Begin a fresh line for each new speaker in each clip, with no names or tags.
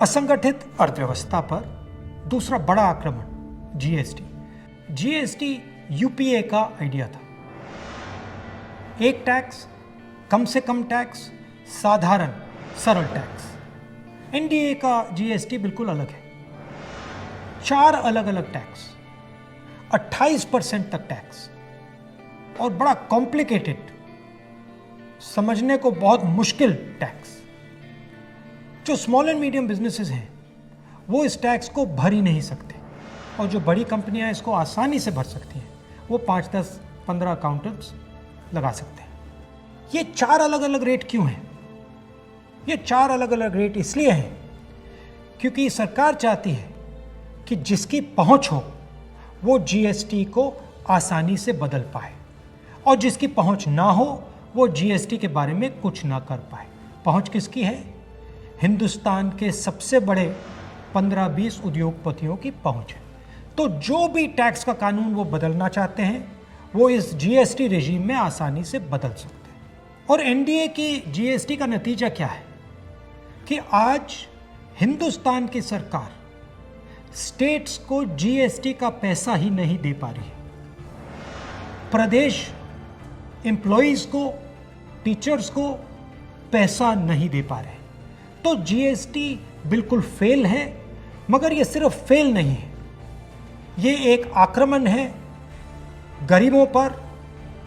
असंगठित अर्थव्यवस्था पर दूसरा बड़ा आक्रमण जीएसटी। जीएसटी यूपीए का आइडिया था। एक टैक्स, कम से कम टैक्स, साधारण सरल टैक्स। एनडीए का जीएसटी बिल्कुल अलग है। 4 अलग अलग टैक्स, 28% तक टैक्स और बड़ा कॉम्प्लिकेटेड, समझने को बहुत मुश्किल टैक्स। जो स्मॉल एंड मीडियम बिजनेसेस हैं वो इस टैक्स को भर ही नहीं सकते और जो बड़ी कंपनियां इसको आसानी से भर सकती हैं वो 5, 10, 15 अकाउंटेंट्स लगा सकते हैं। ये 4 अलग अलग रेट क्यों हैं? ये 4 अलग अलग रेट इसलिए हैं क्योंकि सरकार चाहती है कि जिसकी पहुंच हो वो जीएसटी को आसानी से बदल पाए और जिसकी पहुंच ना हो वो जीएसटी के बारे में कुछ ना कर पाए। पहुंच किसकी है? हिंदुस्तान के सबसे बड़े 15-20 उद्योगपतियों की पहुंच है। तो जो भी टैक्स का कानून वो बदलना चाहते हैं वो इस जीएसटी रेजिम में आसानी से बदल सकते हैं। और एनडीए की जीएसटी का नतीजा क्या है कि आज हिंदुस्तान की सरकार स्टेट्स को जीएसटी का पैसा ही नहीं दे पा रही है। प्रदेश एम्प्लॉइज को, टीचर्स को पैसा नहीं दे पा रहे। तो जीएसटी बिल्कुल फेल है, मगर ये सिर्फ फेल नहीं है, ये एक आक्रमण है गरीबों पर,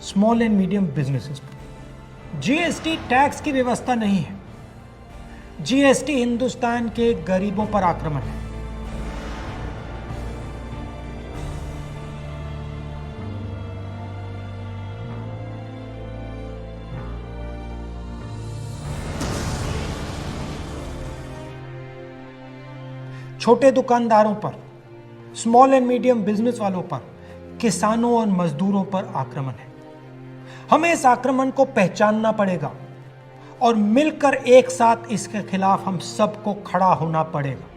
स्मॉल एंड मीडियम बिजनेसेस पर। जीएसटी टैक्स की व्यवस्था नहीं है, जीएसटी हिंदुस्तान के गरीबों पर आक्रमण है। छोटे दुकानदारों पर, स्मॉल एंड मीडियम बिजनेस वालों पर, किसानों और मजदूरों पर आक्रमण है। हमें इस आक्रमण को पहचानना पड़ेगा और मिलकर एक साथ इसके खिलाफ हम सबको खड़ा होना पड़ेगा।